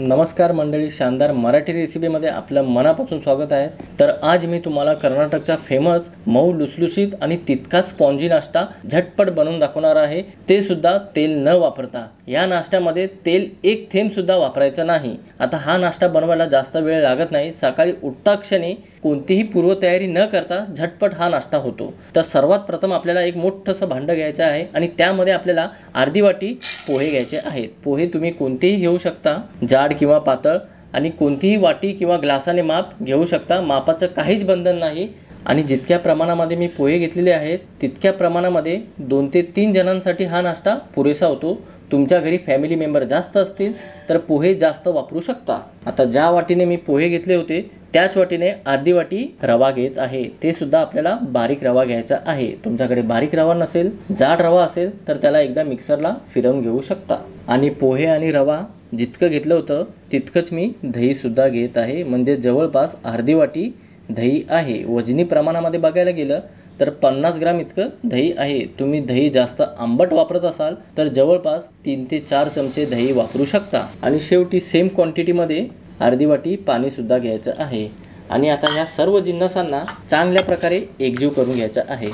नमस्कार मंडळी, शानदार मराठी रेसिपीमध्ये आपलं मनापासून स्वागत आहे। तर आज मी तुम्हाला कर्नाटकचा फेमस मऊ लुसलुशीत आणि तितकाच स्पॉन्जी नाश्ता झटपट बनवून दाखवणार आहे, ते सुद्धा तेल न वापरता। या नाश्त्यामध्ये तेल एक थेंब सुद्धा वापरायचं नाही। आता हा नाश्ता बनवायला जास्त वेळ लागत नाही। सकाळी उठता क्षणी कोणतीही पूर्वतयारी न करता झटपट हा नाश्ता होतो। तर सर्वात प्रथम आपल्याला एक मोठंसं भांडं घ्यायचं आहे आणि त्यामध्ये आपल्याला अर्धी वाटी पोहे घ्यायचे आहेत। पोहे तुम्ही कोणतेही घेऊ शकता, जाड किंवा पातळ, आणि कोणतीही वाटी किंवा ग्लासाने माप घेऊ शकता। मापाचं काहीच बंधन नाही। आणि जितक्या प्रमाणामध्ये मी पोहे घेतलेले आहेत तितक्या प्रमाणामध्ये 2 ते 3 जणांसाठी हा नाश्ता पुरेसा होतो। तुमच्या घरी फॅमिली मेंबर जास्त असतील तर पोहे जास्त वापरू शकता। आता ज्या वाटीने मी पोहे घेतले होते त्याच वाटीने अर्धी वाटी रवा घेत आहे। ते सुद्धा आपल्याला बारीक रवा घ्यायचा आहे। तुमच्याकडे बारीक रवा नसेल, जाड रवा असेल तर त्याला एकदा मिक्सरला फिरवून घेऊ शकता। आणि पोहे आणि रवा जितकं घेतलं होतं तितकंच मी दही सुद्धा घेत आहे, म्हणजे जवळपास अर्धी वाटी दही आहे। वजनी प्रमाणामध्ये बघायला गेलं तर 50 ग्राम इतकं दही आहे। तुम्ही दही जास्त आंबट वापरत असाल तर जवळपास 3 ते 4 चमचे दही वापरू शकता। आणि शेवटी सेम क्वांटिटीमध्ये अर्धी वाटी पाणी सुद्धा घ्यायचं आहे। आणि आता ह्या सर्व जिन्नसांना चांगल्या प्रकारे एकजीव करून घ्यायचं आहे।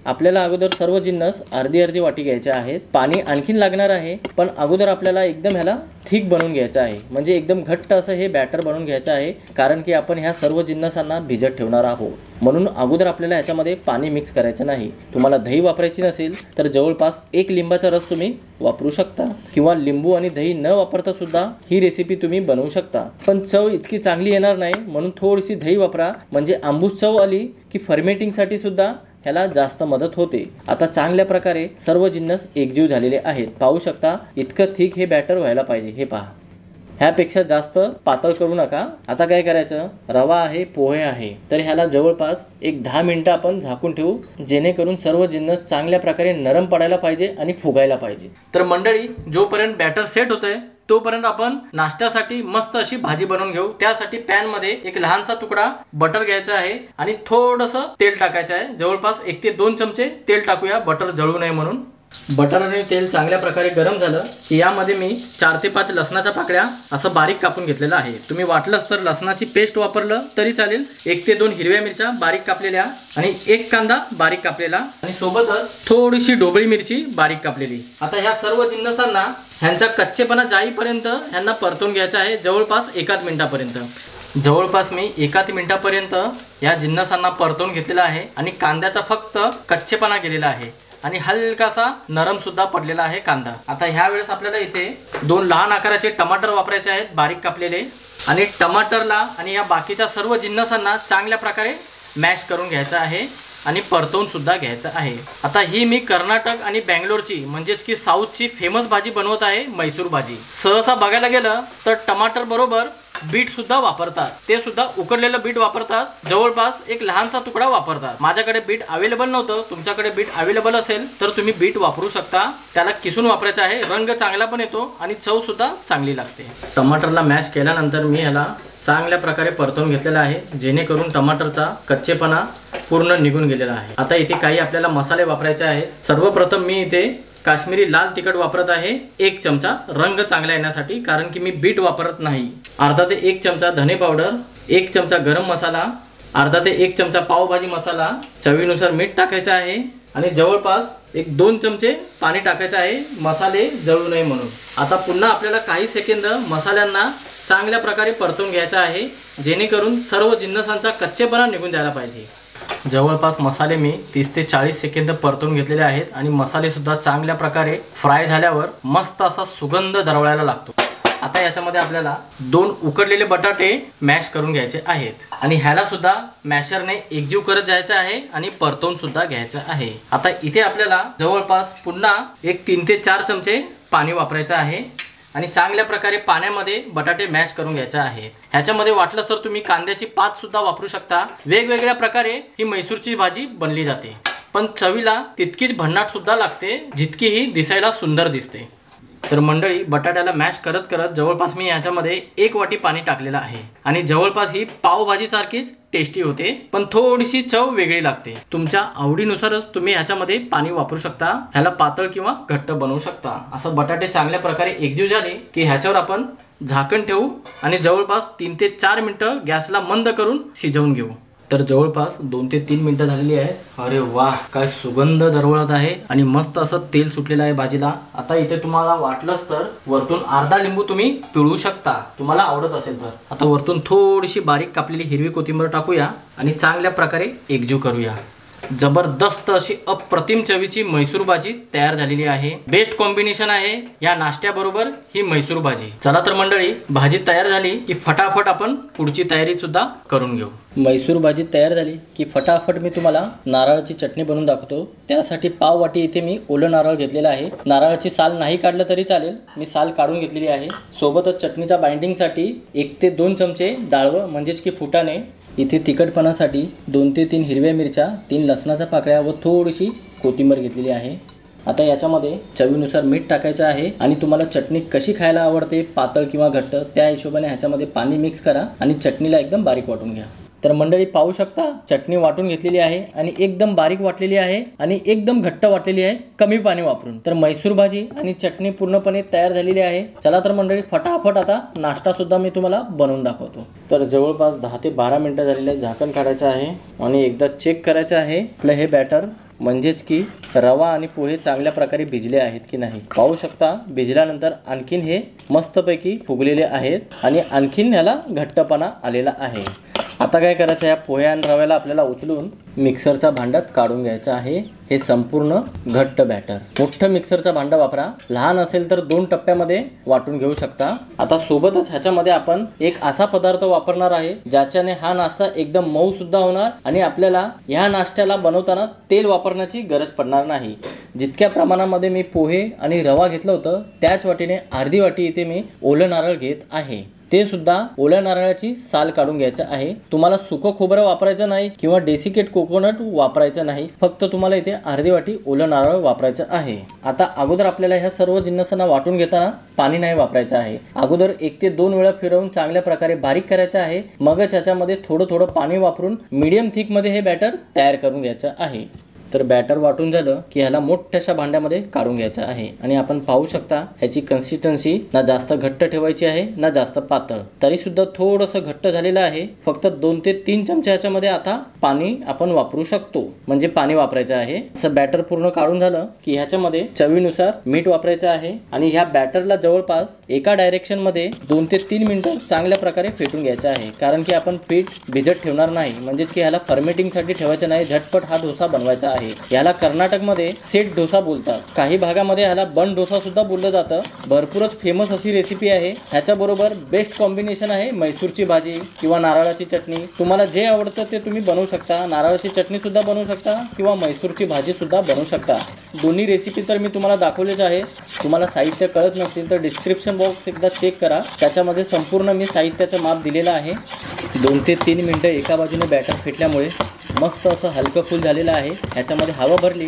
आपल्याला अगोदर सर्व जिन्नस अर्धी वाटी घ्यायचे आहेत। पाणी आणखीन लागणार आहे, पण अगोदर आपल्याला एकदम ह्याला थिक बनवून घ्यायचं आहे, म्हणजे एकदम घट्ट असं हे बॅटर बनवून घ्यायचं आहे। कारण की आपण ह्या सर्व जिन्नसांना भिजत ठेवणार आहोत, म्हणून अगोदर आपल्याला ह्याच्यामध्ये पाणी मिक्स करायचं नाही। तुम्हाला दही वापरायची नसेल तर जवळपास 1 लिंबाचा रस तुम्ही वापरू शकता, किंवा लिंबू आणि दही न वापरता सुद्धा ही रेसिपी तुम्ही बनवू शकता। पण चव इतकी चांगली येणार नाही, म्हणून थोडीशी दही वापरा, म्हणजे आंबूस चव आली की फर्मेंटिंगसाठी सुद्धा ह्याला जास्त मदत होते। आता चांगल्या प्रकारे सर्व जिन्नस एकजीव झालेले आहेत। पाहू शकता इतकं थिक हे बॅटर व्हायला पाहिजे। हे पहा, ह्यापेक्षा जास्त पातळ करू नका। आता काय करायचं, रवा आहे, पोहे आहे, तर ह्याला जवळपास एक 10 मिनिटं आपण झाकून ठेवू, जेणेकरून सर्व जिन्नस चांगल्या प्रकारे नरम पडायला पाहिजे आणि फुगायला पाहिजे। तर मंडळी, जोपर्यंत बॅटर सेट होतंय तोपर्यंत आपण नाश्त्यासाठी मस्त अशी भाजी बनवून घेऊ। त्यासाठी पॅन मध्ये एक लहानसा तुकडा बटर घ्यायचा आहे आणि थोडंसं तेल टाकायचं आहे। जवळपास 1 ते 2 चमचे तेल टाकूया, बटर जळू नये म्हणून। बटर आणि तेल चांगल्या प्रकारे गरम झालं की यामध्ये मी 4 ते 5 लसणाच्या पाकळ्या असं बारीक कापून घेतलेलं आहे। तुम्ही वाटलंच तर लसणाची पेस्ट वापरलं तरी चालेल। 1 ते 2 हिरव्या मिरच्या बारीक कापलेल्या आणि 1 कांदा बारीक कापलेला, आणि सोबतच थोडीशी ढोबळी मिरची बारीक कापलेली। आता ह्या सर्व जिन्नसांना ह्यांचा कच्चेपणा जाईपर्यंत ह्यांना परतून घ्यायचं आहे, जवळपास 1 मिनिटापर्यंत। जवळपास मी 1 मिनिटापर्यंत या जिन्नसांना परतून घेतलेला आहे आणि कांद्याचा फक्त कच्चेपणा गेलेला आहे आणि हलकासा नरम सुद्धा पडलेला आहे कांदा। आता ह्या वेळेस आपल्याला इथे 2 लहान आकाराचे टमाटर वापरायचे आहेत बारीक कापलेले, आणि टमाटरला आणि या बाकीच्या सर्व जिन्नसांना चांगल्या प्रकारे मॅश करून घ्यायचं आहे आणि परतवून सुद्धा घ्यायचं आहे। आता ही मी कर्नाटक आणि बँगलोरची म्हणजेच की साऊथची फेमस भाजी बनवत आहे, मैसूर भाजी। सहसा बघायला गेलं तर टमाटर बरोबर बीट सुद्धा वापरतात, ते सुद्धा उकडलेलं बीट वापरतात। जवळपास एक लहानसा तुकडा वापरतात। माझ्याकडे बीट अवेलेबल नव्हतं, तुमच्याकडे बीट अवेलेबल असेल तर तुम्ही बीट वापरू शकता। त्याला किसून वापरायचं आहे, रंग चांगला पण येतो आणि चव सुद्धा चांगली लागते। टमाटरला मॅश केल्यानंतर मी ह्याला चांगल्या प्रकारे परतवून घेतलेला आहे, जेणेकरून टमाटरचा कच्चेपणा पूर्ण निघून गेलेला आहे। आता इथे काही आपल्याला मसाले वापरायचे आहेत। सर्वप्रथम मी इथे काश्मीरी लाल तिखट वापरत आहे 1 चमचा, रंग चांगला येण्यासाठी, कारण की मी बीट वापरत नाही। अर्धा ते 1 चमचा धने पावडर, 1 चमचा गरम मसाला, अर्धा ते 1 चमचा पावभाजी मसाला, चवीनुसार मीठ टाकायचं आहे आणि जवळपास 1-2 चमचे पाणी टाकायचं आहे, मसाले जळू नये म्हणून। आता पुन्हा आपल्याला काही सेकंद मसाल्यांना चांगल्या प्रकारे परतून घ्यायचा आहे, जेणेकरून सर्व जिन्नसांचा कच्चेपणा निघून जायला पाहिजे। जवळपास मसाले मी 30 ते 40 सेकंद परतून घेतलेले आहेत आणि मसाले सुद्धा चांगल्या प्रकारे फ्राय झाल्यावर मस्त असा सुगंध दरवळायला लागतो। आता याच्यामध्ये आपल्याला 2 उकडलेले बटाटे मॅश करून घ्यायचे आहेत आणि ह्याला सुद्धा मॅशरने एकजीव करत जायचं आहे आणि परतवून सुद्धा घ्यायचं आहे। आता इथे आपल्याला जवळपास पुन्हा 3 ते 4 चमचे पाणी वापरायचं आहे आणि चांगल्या प्रकारे पाण्यामध्ये बटाटे मॅश करून घ्यायचे आहेत। ह्याच्यामध्ये वाटलं तर तुम्ही कांद्याची पात सुद्धा वापरू शकता। वेगवेगळ्या प्रकारे ही मैसूरची भाजी बनली जाते, पण चवीला तितकीच भन्नाट सुद्धा लागते, जितकी ही दिसायला सुंदर दिसते। तर मंडळी, बटाट्याला मॅश करत करत जवळपास मी ह्याच्यामध्ये 1 वाटी पाणी टाकलेलं आहे आणि जवळपास ही पावभाजी सारखीच टेस्टी होते, पण थोडीशी चव वेगळी लागते। तुमच्या आवडीनुसारच तुम्ही ह्याच्यामध्ये पाणी वापरू शकता, ह्याला पातळ किंवा घट्ट बनवू शकता। असं बटाटे चांगल्या प्रकारे एकजीव झाले की ह्याच्यावर आपण झाकण ठेवू आणि जवळपास 3 ते 4 मिनिटं गॅसला मंद करून शिजवून घेऊ। तर जवळपास 2 ते 3 मिनिटं झालेली आहेत। अरे वाह, काय सुगंध दरवळत आहे आणि मस्त असं तेल सुटलेलं आहे भाजीला। आता इथे तुम्हाला वाटलंच तर वरतून अर्धा लिंबू तुम्ही पिळू शकता, तुम्हाला आवडत असेल तर। आता वरतून थोडीशी बारीक कापलेली हिरवी कोथिंबीर टाकूया आणि चांगल्या प्रकारे एकजीव करूया। जबरदस्त अशी अप्रतिम चवीची म्हैसूर भाजी तयार झालेली आहे। बेस्ट कॉम्बिनेशन आहे या नाश्त्याबरोबर ही म्हैसूर भाजी। चला तर मंडळी, भाजी तयार झाली की फटाफट आपण पुढची तयारी सुद्धा करून घेऊ। म्हैसूर भाजी तयार झाली की फटाफट मी तुम्हाला नारळाची चटणी बनवून दाखवतो। त्यासाठी पाव वाटी इथे मी ओलं नारळ घेतलेला आहे। नारळाची साल नाही काढलं तरी चालेल, मी साल काढून घेतलेली आहे। सोबतच चटणीच्या बाइंडिंगसाठी 1 ते 2 चमचे डाळवं म्हणजेच की फुटाणे, इथे तिखटपणासाठी 2 ते 3 हिरव्या मिरच्या, 3 लसणाच्या पाकळ्या व थोडीशी कोथिंबीर घेतलेली आहे। आता याच्यामध्ये चवीनुसार मीठ टाकायचं आहे आणि तुम्हाला चटणी कशी खायला आवडते, पातळ किंवा घट्ट, त्या हिशोबाने ह्याच्यामध्ये पाणी मिक्स करा आणि चटणीला एकदम बारीक वाटून घ्या। तर मंडळी पाहू शकता, चटणी वाटून घेतलेली आहे आणि एकदम बारीक वाटलेली आहे आणि एकदम घट्ट वाटलेली आहे कमी पाणी वापरून। तर म्हैसूर भाजी आणि चटणी पूर्णपणे तयार झालेली आहे। चला तर मंडळी, फटाफट आता नाश्ता सुद्धा मी तुम्हाला बनवून दाखवतो। तर जवळपास 10 ते 12 मिनिटं झालेले, झाकण काढायचं आहे आणि एकदा चेक करायचं आहे आपलं हे बॅटर, म्हणजेच की रवा आणि पोहे चांगल्या प्रकारे भिजले आहेत की नाही। पाहू शकता, भिजल्यानंतर आणखीन हे मस्तपैकी फुगलेले आहेत आणि आणखीन ह्याला घट्टपणा आलेला आहे। आता काय करायचं, या पोहे आणि रव्याला आपल्याला उचलून मिक्सरच्या भांड्यात काढून घ्यायचं आहे हे संपूर्ण घट्ट बॅटर। मोठं मिक्सरचं भांडं वापरा, लहान असेल तर 2 टप्प्यामध्ये वाटून घेऊ शकता। आता सोबतच ह्याच्यामध्ये आपण एक असा पदार्थ वापरणार आहे ज्याच्याने हा नाश्ता एकदम मऊ सुद्धा होणार आणि आपल्याला ह्या नाश्त्याला बनवताना तेल वापरण्याची गरज पडणार नाही। जितक्या प्रमाणामध्ये मी पोहे आणि रवा घेतलं होतं त्याच वाटीने अर्धी वाटी इथे मी ओलं नारळ घेत आहे। ते सुद्धा ओल्या नारळाची साल काढून घ्यायचं आहे। तुम्हाला सुकं खोबरं वापरायचं नाही किंवा डेसिकेट कोकोनट वापरायचं नाही, फक्त तुम्हाला इथे अर्धी वाटी ओलं नारळ वापरायचं आहे। आता अगोदर आपल्याला ह्या सर्व जिन्नसांना वाटून घेताना पाणी नाही वापरायचं आहे। अगोदर 1 ते 2 वेळा फिरवून चांगल्या प्रकारे बारीक करायचं आहे, मगच ह्याच्यामध्ये थोडं थोडं पाणी वापरून मीडियम थिक मध्ये हे बॅटर तयार करून घ्यायचं आहे। तर बॅटर वाटून झालं की ह्याला मोठ्याशा भांड्यामध्ये काढून घ्यायचं आहे आणि आपण पाहू शकता ह्याची कन्सिस्टन्सी ना जास्त घट्ट ठेवायची आहे ना जास्त पातळ, तरी सुद्धा थोडंसं घट्ट झालेलं आहे। फक्त 2 ते 3 चमचे ह्याच्यामध्ये आता पाणी आपण वापरू शकतो, म्हणजे पाणी वापरायचं आहे। असं बॅटर पूर्ण काढून झालं की ह्याच्यामध्ये चवीनुसार मीठ वापरायचं आहे आणि ह्या बॅटरला जवळपास एका डायरेक्शन मध्ये 2 ते 3 मिनिटं चांगल्या प्रकारे फेटून घ्यायचं आहे, कारण की आपण पीठ भिजत ठेवणार नाही, म्हणजेच की ह्याला फर्मेटिंगसाठी ठेवायचं नाही, झटपट हा डोसा बनवायचा आहे। याला कर्नाटकमध्ये सेट डोसा बोलतात, काही भागामध्ये याला बन डोसा सुद्धा बोललं जातं। भरपूरच फेमस अशी रेसिपी आहे। ह्याच्याबरोबर बेस्ट कॉम्बिनेशन आहे म्हैसूरची भाजी किंवा नारळाची चटणी। तुम्हाला जे आवडतं ते तुम्ही बनवू शकता, नारळाची चटणी सुद्धा बनवू शकता किंवा म्हैसूरची भाजी सुद्धा बनवू शकता। दोन्ही रेसिपी तर मी तुम्हाला दाखवलेच आहे। तुम्हाला साहित्य कळत नसतील तर डिस्क्रिप्शन बॉक्स एकदा चेक करा, त्याच्यामध्ये संपूर्ण मी साहित्याचं माप दिलेलं आहे। 2 ते 3 मिनिटं एका बाजूने बॅटर फेटल्यामुळे मस्त असं हलकं फुल झालेलं आहे। ह्याच्यामध्ये हवा भरली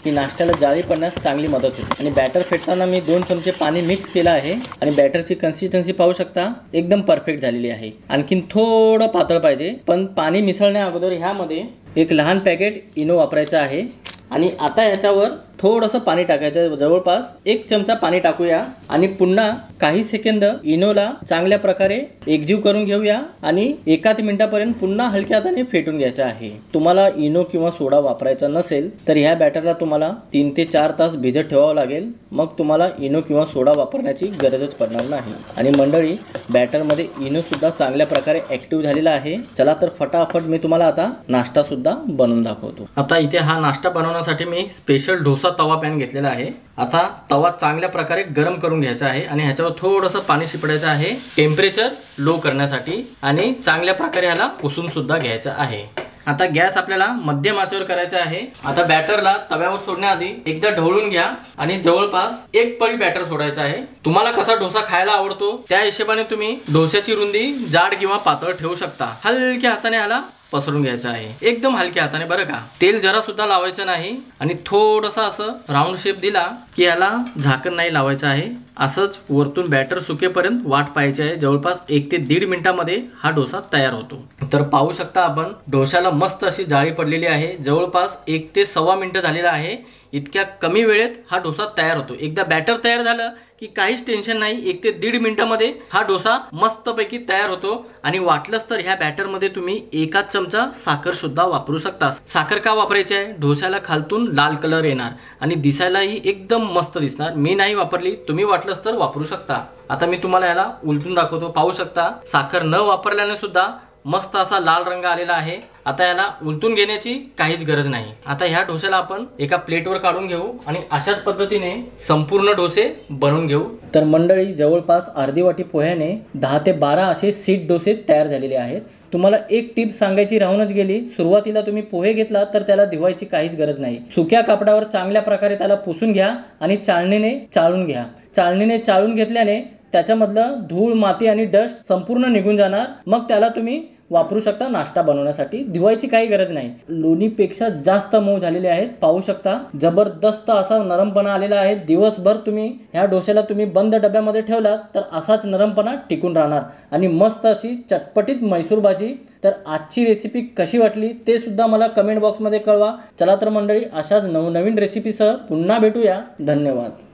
की नाश्त्याला जाळी पडण्यास चांगली मदत होते। आणि बॅटर फेटताना मी 2 चमचे पाणी मिक्स केलं आहे आणि बॅटरची कन्सिस्टन्सी पाहू शकता एकदम परफेक्ट झालेली आहे। आणखीन थोडं पातळ पाहिजे, पण पाणी मिसळण्या अगोदर ह्यामध्ये एक लहान पॅकेट इनो वापरायचं आहे आणि आता याच्यावर थोडंसं पाणी टाकायचं, जवळपास 1 चमचा पाणी टाकूया आणि पुन्हा काही सेकंद इनोला चांगल्या प्रकारे एकजीव करून घेऊया आणि 1 मिनिटापर्यंत पुन्हा हलक्या हाताने फेटून घ्यायचं आहे। तुम्हाला इनो किंवा सोडा वापरायचा नसेल तर ह्या बॅटरला तुम्हाला 3 ते 4 तास भिजत ठेवावं लागेल, मग तुम्हाला इनो किंवा सोडा वापरण्याची गरजच पडणार नाही। आणि मंडळी, बॅटरमध्ये इनो सुद्धा चांगल्या प्रकारे ऍक्टिव्ह झालेला आहे। चला तर फटाफट मी तुम्हाला आता नाश्ता सुद्धा बनवून दाखवतो। आता इथे हा नाश्ता बनवण्यासाठी मी स्पेशल डोसा तवा पॅन घेतलेला आहे। आता तवा चांगल्या प्रकारे गरम करून घ्यायचा आहे आणि ह्याच्यावर थोडंसं पाणी शिपडायचं आहे टेम्परेचर लो करण्यासाठी आणि चांगल्या प्रकारे ह्याला पुसून सुद्धा घ्यायचं आहे। आता गॅस आपल्याला मध्यम आचेवर करायचा आहे। आता बॅटरला तव्यावर सोडण्याआधी एकदा ढवळून घ्या आणि जवळपास 1 पळी बॅटर सोडायचं आहे। तुम्हाला कसा डोसा खायला आवडतो त्या हिशोबाने तुम्ही डोस्याची रुंदी जाड किंवा पातळ ठेवू शकता। हलक्या हाताने ह्याला पसरून घ्यायचं आहे, एकदम हलक्या हाताने बरं का, तेल जरा सुद्धा लावायचं नाही आणि थोडंसं असं राऊंड शेप दिला की याला झाकण नाही लावायचं आहे। असंच वरतून बॅटर सुकेपर्यंत वाट पाहायची आहे। जवळपास 1 ते 1.5 मिनिटांमध्ये हा डोसा तयार होतो। तर पाहू शकता आपण डोशाला मस्त अशी जाळी पडलेली आहे। जवळपास 1 ते 1.25 मिनिटं झालेला आहे। इतक्या कमी वेळेत हा डोसा तयार होतो। एकदा बॅटर तयार झालं की काहीच टेन्शन नाही, 1 ते 1.5 मिनिटामध्ये हा डोसा मस्तपैकी तयार होतो। आणि वाटलंच तर ह्या बॅटरमध्ये तुम्ही 1 चमचा साखर सुद्धा वापरू शकता। साखर का वापरायची आहे? डोस्याला खालतून लाल कलर येणार आणि दिसायलाही एकदम मस्त दिसणार। मी नाही वापरली, तुम्ही वाटलंच तर वापरू शकता। आता मी तुम्हाला याला उलटून दाखवतो, पाहू शकता साखर न वापरल्याने सुद्धा मस्त असा लाल रंग आलेला आहे। आता याला उलटून घेण्याची काहीच गरज नाही। आता ह्या डोस्याला आपण एका प्लेटवर काढून घेऊ आणि अशाच पद्धतीने संपूर्ण डोसे बनवून घेऊ। तर मंडळी, जवळपास अर्धी वाटी पोह्याने 10 ते 12 असे सीट डोसे तयार झालेले आहेत। तुम्हाला एक टिप सांगायची राहूनच गेली, सुरुवातीला तुम्ही पोहे घेतला तर त्याला धुवायची काहीच गरज नाही। सुक्या कापडावर चांगल्या प्रकारे त्याला पुसून घ्या आणि चाळणीने चाळून घ्या। चाळणीने चाळून घेतल्याने त्याच्यामधलं धूळ, माती आणि डस्ट संपूर्ण निघून जाणार। मग त्याला तुम्ही वापरू शकता नाश्ता बनवण्यासाठी, धुवायची काही गरज नाही। लोणीपेक्षा जास्त मऊ झालेले आहेत, पाहू शकता जबरदस्त असा नरमपणा आलेला आहे। दिवसभर तुम्ही ह्या डोस्याला तुम्ही बंद डब्यामध्ये ठेवलात तर असाच नरमपणा टिकून राहणार आणि मस्त अशी चटपटीत मैसूर भाजी। तर आजची रेसिपी कशी वाटली ते सुद्धा मला कमेंट बॉक्समध्ये कळवा। चला तर मंडळी, अशाच नवनवीन रेसिपीसह पुन्हा भेटूया। धन्यवाद।